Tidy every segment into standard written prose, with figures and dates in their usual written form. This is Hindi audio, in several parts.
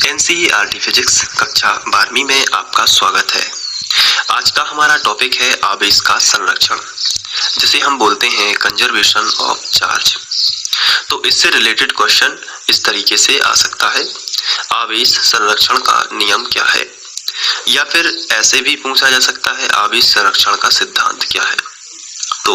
एनसीईआरटी फिजिक्स कक्षा 12वीं में आपका स्वागत है। आज का हमारा टॉपिक है आवेश का संरक्षण, जिसे हम बोलते हैं कंजर्वेशन ऑफ चार्ज। तो इससे रिलेटेड क्वेश्चन इस तरीके से आ सकता है, आवेश संरक्षण का नियम क्या है, या फिर ऐसे भी पूछा जा सकता है आवेश संरक्षण का सिद्धांत क्या है। तो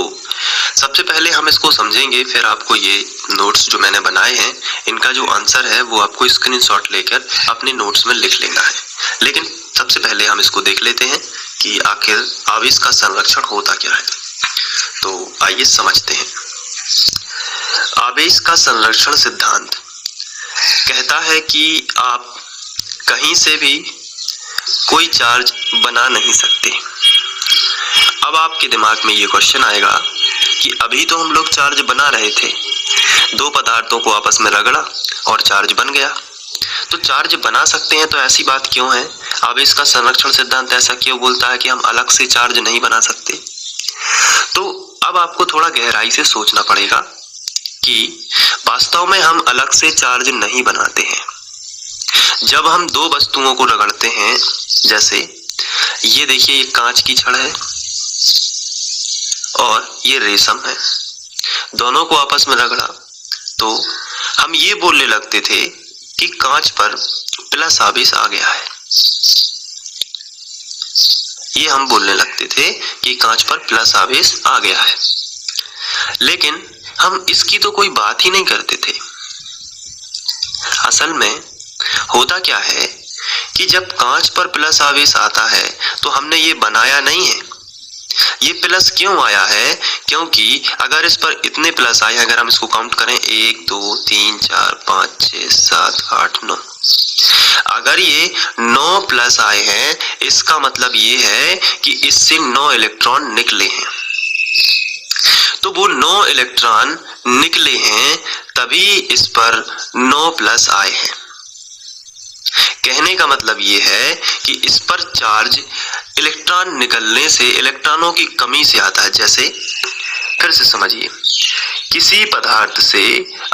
सबसे पहले हम इसको समझेंगे, फिर आपको ये नोट्स जो मैंने बनाए हैं इनका जो आंसर है वो आपको स्क्रीनशॉट लेकर अपने नोट्स में लिख लेना है। लेकिन सबसे पहले हम इसको देख लेते हैं कि आखिर आवेश का संरक्षण होता क्या है। तो आइए समझते हैं। आवेश का संरक्षण सिद्धांत कहता है कि आप कहीं से भी कोई चार्ज बना नहीं सकते। अब आपके दिमाग में ये क्वेश्चन आएगा कि अभी तो हम लोग चार्ज बना रहे थे, दो पदार्थों को आपस में रगड़ा और चार्ज बन गया। तो चार्ज बना सकते हैं तो ऐसी बात क्यों है, आवेश का संरक्षण सिद्धांत ऐसा क्यों बोलता है कि हम अलग से चार्ज नहीं बना सकते। तो अब आपको थोड़ा गहराई से सोचना पड़ेगा कि वास्तव में हम अलग से चार्ज नहीं बनाते हैं। जब हम दो वस्तुओं को रगड़ते हैं, जैसे ये देखिए, ये कांच की छड़ है और ये रेशम है, दोनों को आपस में रगड़ा तो हम ये बोलने लगते थे कि कांच पर प्लस आवेश आ गया है। ये हम बोलने लगते थे कि कांच पर प्लस आवेश आ गया है, लेकिन हम इसकी तो कोई बात ही नहीं करते थे। असल में होता क्या है कि जब कांच पर प्लस आवेश आता है तो हमने ये बनाया नहीं है। ये प्लस क्यों आया है, क्योंकि अगर इस पर इतने प्लस आए, अगर हम इसको काउंट करें 1 2 3 4 5 6 7 8 9, अगर ये 9 प्लस आए हैं, इसका मतलब ये है कि इससे 9 इलेक्ट्रॉन निकले हैं। तो वो 9 इलेक्ट्रॉन निकले हैं तभी इस पर 9 प्लस आए हैं। कहने का मतलब ये है कि इस पर चार्ज इलेक्ट्रॉन निकलने से, इलेक्ट्रॉनों की कमी से आता है। जैसे फिर से समझिए, किसी पदार्थ से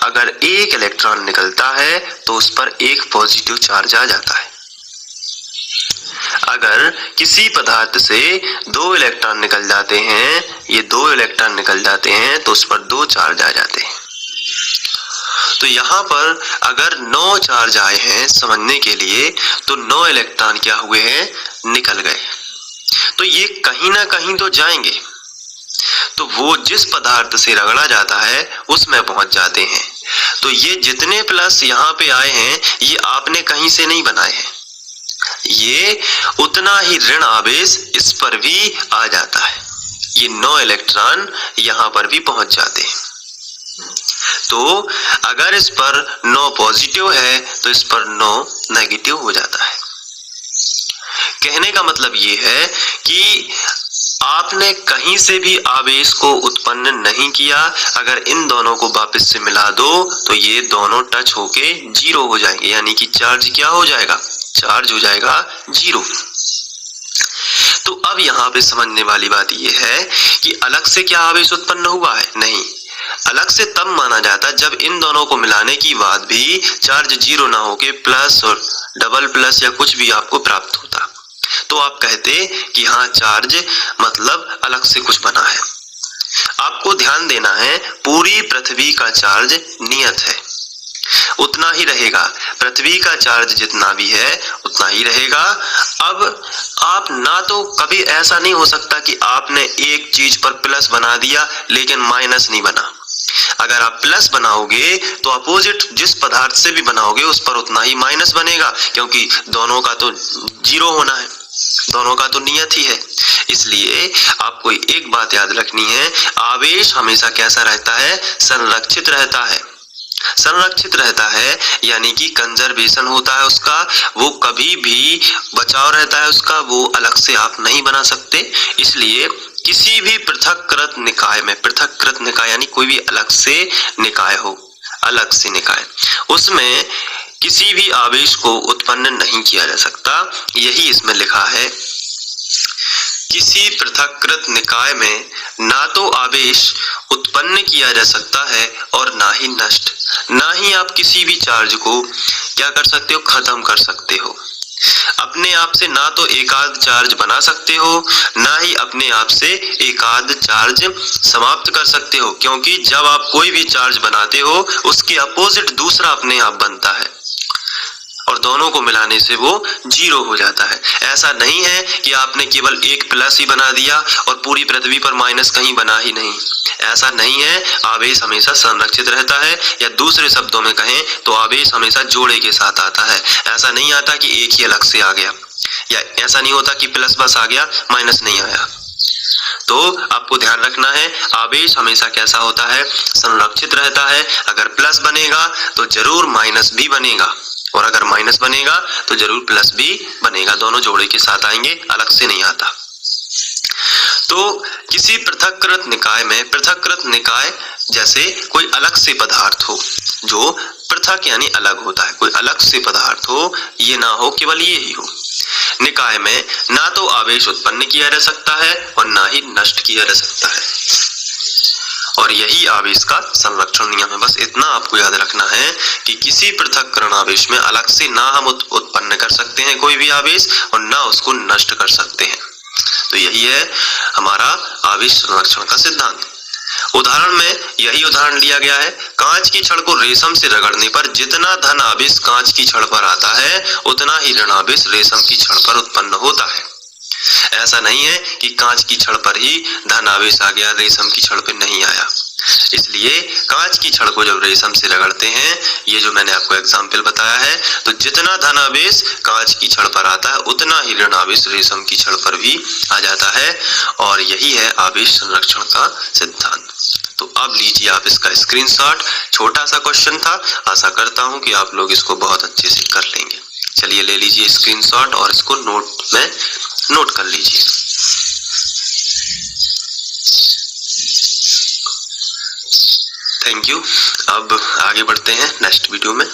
अगर एक इलेक्ट्रॉन निकलता है तो उस पर एक पॉजिटिव चार्ज आ जाता है। अगर किसी पदार्थ से 2 इलेक्ट्रॉन निकल जाते हैं, ये 2 इलेक्ट्रॉन निकल जाते हैं तो उस पर 2 चार्ज आ जाते हैं। तो यहाँ पर अगर 9 चार्ज आए हैं समझने के लिए, तो 9 इलेक्ट्रॉन क्या हुए हैं, निकल गए। तो ये कहीं ना कहीं तो जाएंगे, तो वो जिस पदार्थ से रगड़ा जाता है उसमें पहुंच जाते हैं। तो ये जितने प्लस यहाँ पे आए हैं ये आपने कहीं से नहीं बनाए हैं, ये उतना ही ऋण आवेश इस पर भी आ जाता है। ये 9 इलेक्ट्रॉन यहाँ पर भी पहुंच जाते हैं। तो अगर इस पर 9 पॉजिटिव है तो इस पर 9 नेगेटिव हो जाता है। कहने का मतलब ये है कि आपने कहीं से भी आवेश को उत्पन्न नहीं किया। अगर इन दोनों को वापस से मिला दो तो ये दोनों टच होके 0 हो जाएंगे, यानी कि चार्ज क्या हो जाएगा, चार्ज हो जाएगा 0। तो अब यहाँ पे समझने वाली बात ये है कि अलग से क्या आवेश उत्पन्न हुआ है, नहीं। अलग से तब माना जाता जब इन दोनों को मिलाने की बाद भी चार्ज 0 ना होके प्लस और डबल प्लस या कुछ भी आपको प्राप्त होता, तो आप कहते कि हाँ चार्ज मतलब अलग से कुछ बना है। आपको ध्यान देना है, पूरी पृथ्वी का चार्ज नियत है, उतना ही रहेगा। पृथ्वी का चार्ज जितना भी है उतना ही रहेगा। अब आप ना, तो कभी ऐसा नहीं हो सकता कि आपने एक चीज पर प्लस बना दिया लेकिन माइनस नहीं बना। अगर आप प्लस बनाओगे तो अपोजिट जिस पदार्थ से भी बनाओगे उस पर उतना ही माइनस बनेगा, क्योंकि दोनों का तो 0 होना है, दोनों का तो नियत ही है। इसलिए आपको एक बात याद रखनी है, आवेश हमेशा कैसा रहता है, संरक्षित रहता है। संरक्षित रहता है यानी कि कंजर्वेशन होता है उसका, वो कभी भी बचाव रहता है उसका, वो अलग से आप नहीं बना सकते। इसलिए किसी भी पृथक्कृत निकाय में, पृथक्कृत निकाय यानी कोई भी अलग से निकाय हो, अलग से निकाय, उसमें किसी भी आवेश को उत्पन्न नहीं किया जा सकता। यही इसमें लिखा है किसी पृथक्कृत निकाय में ना तो आवेश उत्पन्न किया जा सकता है और ना ही नष्ट, ना ही आप किसी भी चार्ज को क्या कर सकते हो, खत्म कर सकते हो। अपने आप से ना तो एकाध चार्ज बना सकते हो, ना ही अपने आप से एकाध चार्ज समाप्त कर सकते हो, क्योंकि जब आप कोई भी चार्ज बनाते हो उसके अपोजिट दूसरा अपने आप बनता है और दोनों को मिलाने से वो जीरो हो जाता है। ऐसा नहीं है कि आपने केवल एक प्लस ही बना दिया और पूरी पृथ्वी पर माइनस कहीं बना ही नहीं, ऐसा नहीं है। आवेश हमेशा संरक्षित रहता है, या दूसरे शब्दों में कहें तो आवेश हमेशा जोड़े के साथ आता है। ऐसा नहीं आता कि एक ही अलग से आ गया, या ऐसा नहीं होता कि प्लस बस आ गया माइनस नहीं आया। तो आपको ध्यान रखना है, आवेश हमेशा कैसा होता है, संरक्षित रहता है। अगर प्लस बनेगा तो जरूर माइनस भी बनेगा, और अगर माइनस बनेगा तो जरूर प्लस भी बनेगा, दोनों जोड़े के साथ आएंगे, अलग से नहीं आता। तो किसी पृथक्कृत निकाय में, पृथक्कृत निकाय जैसे कोई अलग से पदार्थ हो जो पृथक यानी अलग होता है, कोई अलग से पदार्थ हो, ये ना हो, केवल ये ही हो। निकाय में ना तो आवेश उत्पन्न किया जा सकता है और ना ही नष्ट किया जा सकता है, और यही आवेश का संरक्षण नियम है। बस इतना आपको याद रखना है कि किसी पृथक्करण आवेश में अलग से ना हम उत्पन्न कर सकते हैं कोई भी आवेश, और ना उसको नष्ट कर सकते हैं। तो यही है हमारा आवेश संरक्षण का सिद्धांत। उदाहरण में यही उदाहरण लिया गया है, कांच की छड़ को रेशम से रगड़ने पर जितना धन आवेश कांच की छड़ पर आता है उतना ही ऋण आवेश रेशम की छड़ पर उत्पन्न होता है। ऐसा नहीं है कि कांच की छड़ पर ही धन आवेश आ गया, रेशम की छड़ पे नहीं आया। इसलिए कांच की छड़ को जब रेशम से रगड़ते हैं, ये जो मैंने आपको एग्जाम्पल बताया है, तो जितना धन आवेश कांच की छड़ पर आता है उतना ही ऋण आवेश रेशम की छड़ पर भी आ जाता है, और यही है आवेश संरक्षण का सिद्धांत। तो अब लीजिए आप इसका स्क्रीनशॉट, छोटा सा क्वेश्चन था, आशा करता हूं कि आप लोग इसको बहुत अच्छे से कर लेंगे। चलिए ले लीजिए स्क्रीनशॉट और इसको नोट में नोट कर लीजिए। Thank you. अब आगे बढ़ते हैं नेक्स्ट वीडियो में।